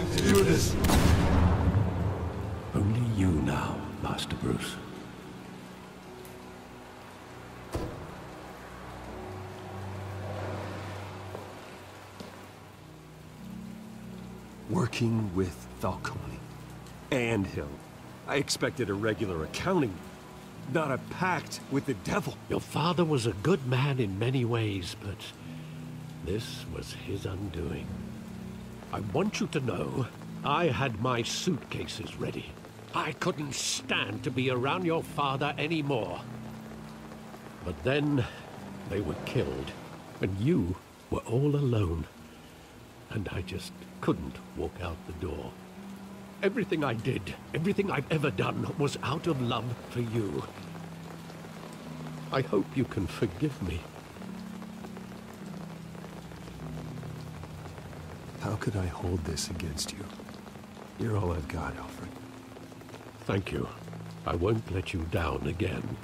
going to do this. Only you now, Master Bruce. Working with Falcone and Hill. I expected a regular accounting, not a pact with the devil. Your father was a good man in many ways, but this was his undoing. I want you to know, I had my suitcases ready. I couldn't stand to be around your father anymore. But then, they were killed, and you were all alone. And I just couldn't walk out the door. Everything I did, everything I've ever done, was out of love for you. I hope you can forgive me. How could I hold this against you? You're all I've got, Alfred. Thank you. I won't let you down again.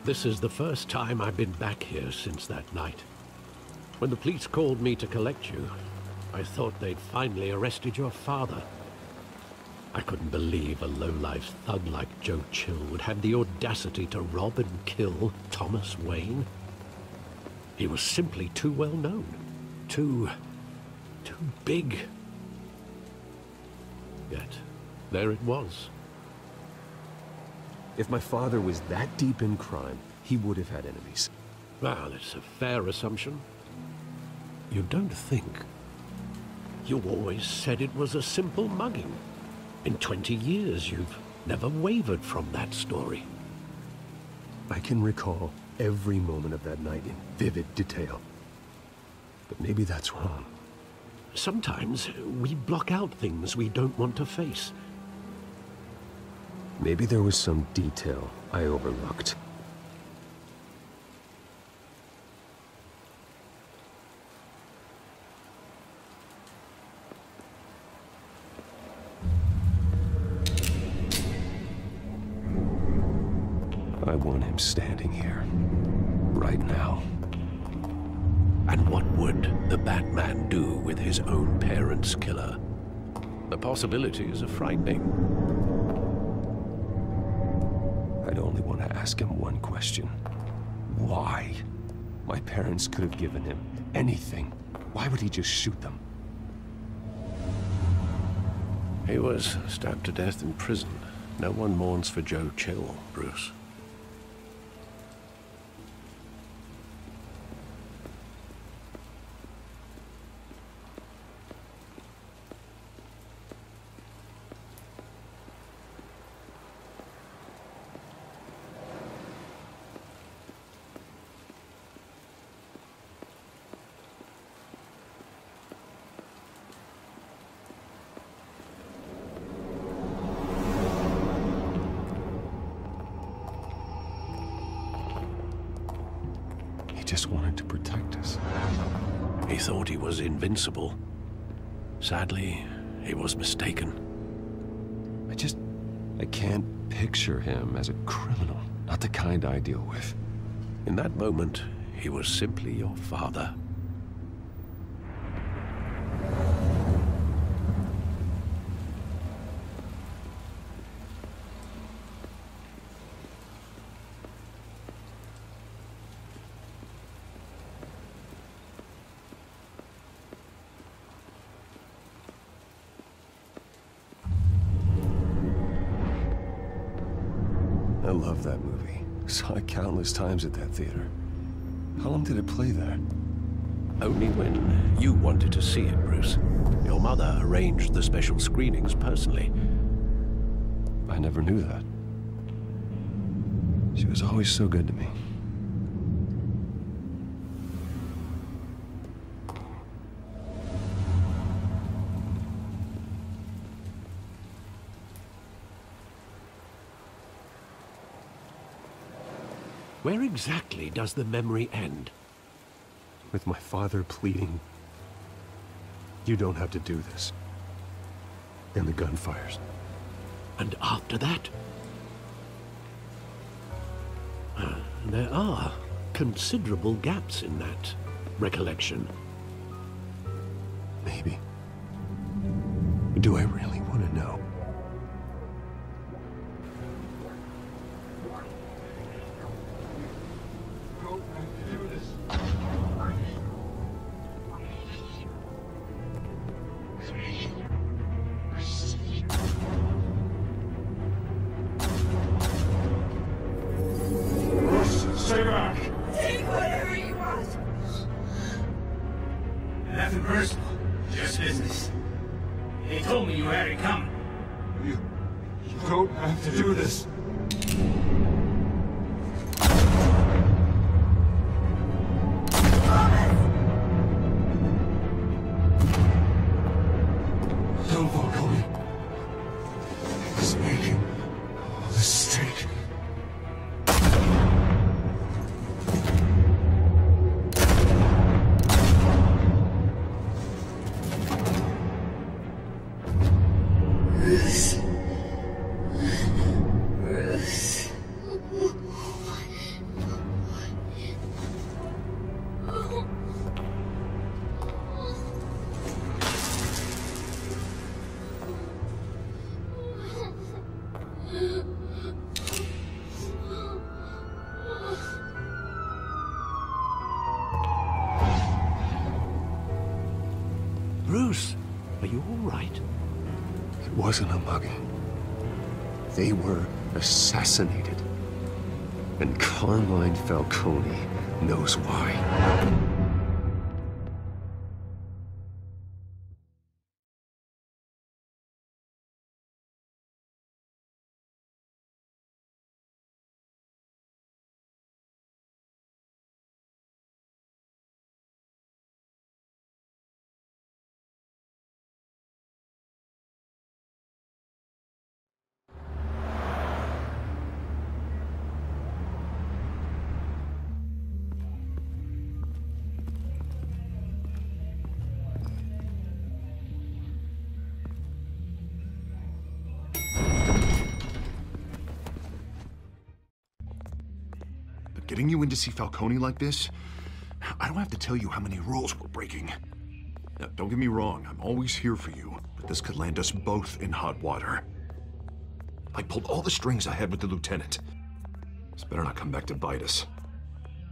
This is the first time I've been back here since that night. When the police called me to collect you, I thought they'd finally arrested your father. I couldn't believe a low-life thug like Joe Chill would have the audacity to rob and kill Thomas Wayne. He was simply too well known. Too big. Yet, there it was. If my father was that deep in crime, he would have had enemies. Well, it's a fair assumption. You don't think? You always said it was a simple mugging. In 20 years, you've never wavered from that story. I can recall every moment of that night in vivid detail. But maybe that's wrong. Sometimes we block out things we don't want to face. Maybe there was some detail I overlooked. I want him standing here, right now. And what would the Batman do with his own parents' killer? The possibilities are frightening. I'd only want to ask him one question. Why? My parents could have given him anything. Why would he just shoot them? He was stabbed to death in prison. No one mourns for Joe Chill, Bruce. Just wanted to protect us. He thought he was invincible. Sadly, he was mistaken. I can't picture him as a criminal. Not the kind I deal with. In that moment, he was simply your father. I love that movie. Saw it countless times at that theater. How long did it play there? Only when you wanted to see it, Bruce. Your mother arranged the special screenings personally. I never knew that. She was always so good to me. Where exactly does the memory end? With my father pleading, "You don't have to do this." And the gunfires. And after that? There are considerable gaps in that. recollection. Maybe. Do I really want to know? Stay back! Take whatever you want! Nothing personal, just business. They told me you had it coming. You don't have to do this. Don't follow me. It's making a mistake. Bruce, are you all right? It wasn't a mugging. They were assassinated. And Carmine Falcone knows why. Getting you in to see Falcone like this? I don't have to tell you how many rules we're breaking. Now, don't get me wrong, I'm always here for you, but this could land us both in hot water. I pulled all the strings I had with the lieutenant. This better not come back to bite us.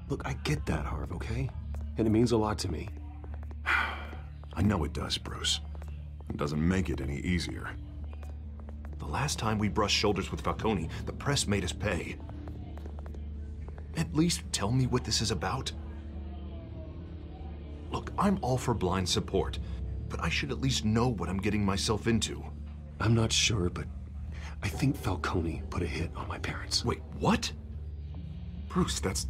Look, I get that, Harv, okay? And it means a lot to me. I know it does, Bruce. It doesn't make it any easier. The last time we brushed shoulders with Falcone, the press made us pay. At least tell me what this is about. Look, I'm all for blind support, but I should at least know what I'm getting myself into. I'm not sure, but I think Falcone put a hit on my parents. Wait, what? Bruce, that's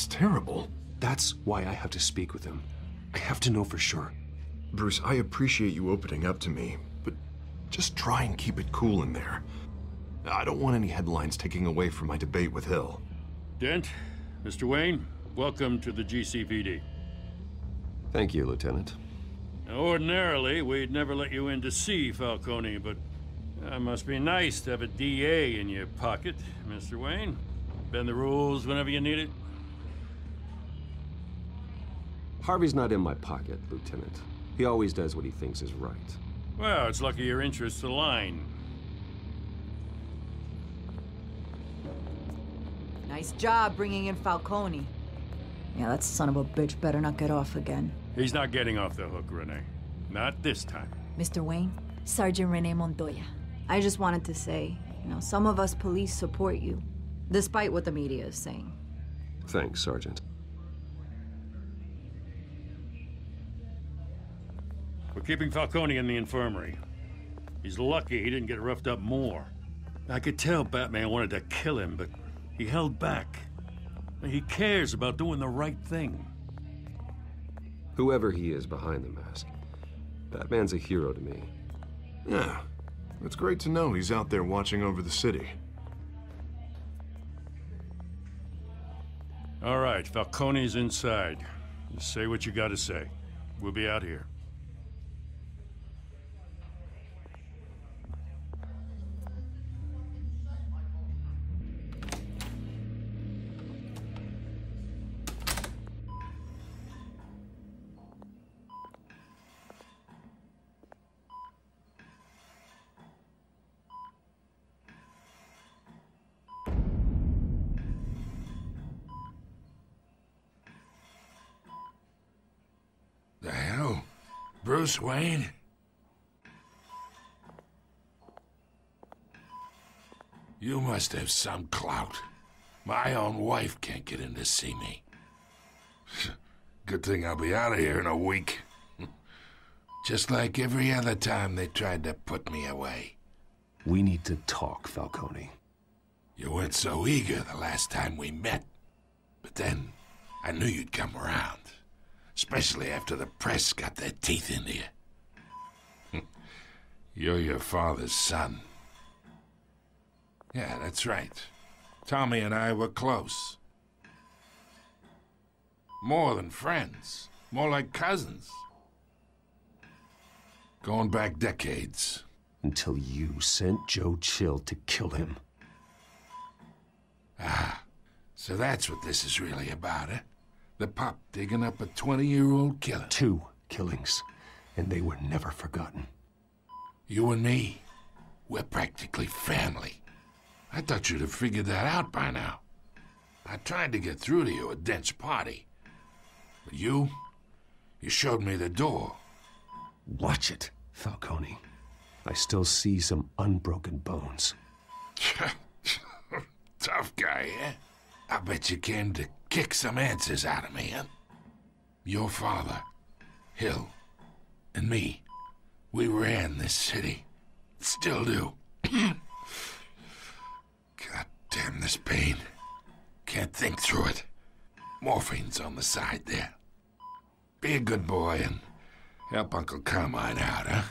terrible. That's why I have to speak with him. I have to know for sure. Bruce, I appreciate you opening up to me, but just try and keep it cool in there. I don't want any headlines taking away from my debate with Hill. Dent, Mr. Wayne, welcome to the GCPD. Thank you, Lieutenant. Now, ordinarily, we'd never let you in to see Falcone, but it must be nice to have a DA in your pocket, Mr. Wayne. Bend the rules whenever you need it. Harvey's not in my pocket, Lieutenant. He always does what he thinks is right. Well, it's lucky your interests align. Nice job bringing in Falcone. Yeah, that son of a bitch better not get off again. He's not getting off the hook, Renee. Not this time. Mr. Wayne, Sergeant Renee Montoya. I just wanted to say, some of us police support you, despite what the media is saying. Thanks, Sergeant. We're keeping Falcone in the infirmary. He's lucky he didn't get roughed up more. I could tell Batman wanted to kill him, but he held back. He cares about doing the right thing. Whoever he is behind the mask, Batman's a hero to me. Yeah, it's great to know he's out there watching over the city. All right, Falcone's inside. Just say what you gotta say. We'll be out here. Bruce Wayne? You must have some clout. My own wife can't get in to see me. Good thing I'll be out of here in a week. Just like every other time they tried to put me away. We need to talk, Falcone. You weren't so eager the last time we met. But then, I knew you'd come around. Especially after the press got their teeth into you. You're your father's son. Yeah, that's right. Tommy and I were close. More than friends. More like cousins. Going back decades. Until you sent Joe Chill to kill him. Ah, so that's what this is really about, eh? The pup digging up a 20-year-old killer. 2 killings, and they were never forgotten. You and me, we're practically family. I thought you'd have figured that out by now. I tried to get through to you at Dent's party. But you showed me the door. Watch it, Falcone. I still see some unbroken bones. Tough guy, eh? I bet you came to kick some answers out of me, huh? Your father, Hill, and me, we ran this city. Still do. God damn this pain. Can't think through it. Morphine's on the side there. Be a good boy and help Uncle Carmine out, huh?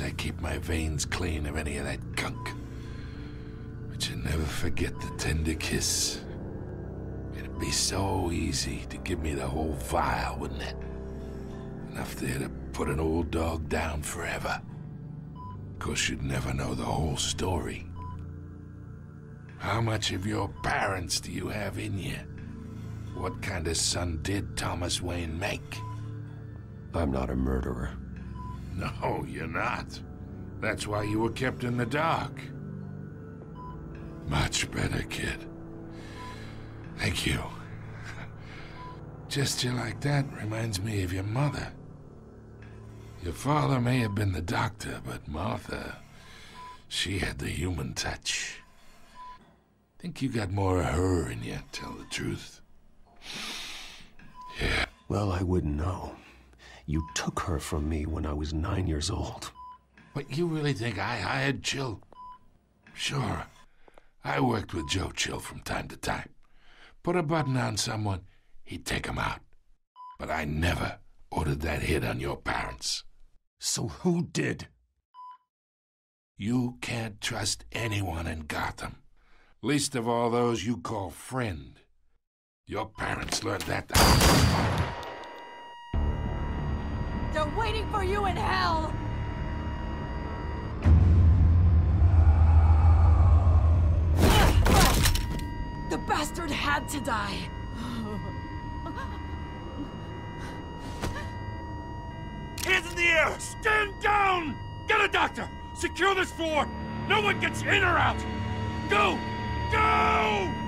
I keep my veins clean of any of that gunk. But you never forget the tender kiss. It'd be so easy to give me the whole vial, wouldn't it? Enough there to put an old dog down forever. Of course, you'd never know the whole story. How much of your parents do you have in you? What kind of son did Thomas Wayne make? I'm not a murderer. No, you're not. That's why you were kept in the dark. Much better, kid. Thank you. Gesture like that reminds me of your mother. Your father may have been the doctor, but Martha, she had the human touch. Think you got more of her in you, tell the truth. Yeah. Well, I wouldn't know. You took her from me when I was 9 years old. But you really think I hired Chill? Sure. I worked with Joe Chill from time to time. Put a button on someone, he'd take him out. But I never ordered that hit on your parents. So who did? You can't trust anyone in Gotham. Least of all those you call friend. Your parents learned that. They're waiting for you in hell! The bastard had to die! Hands in the air! Stand down! Get a doctor! Secure this floor! No one gets in or out! Go! Go!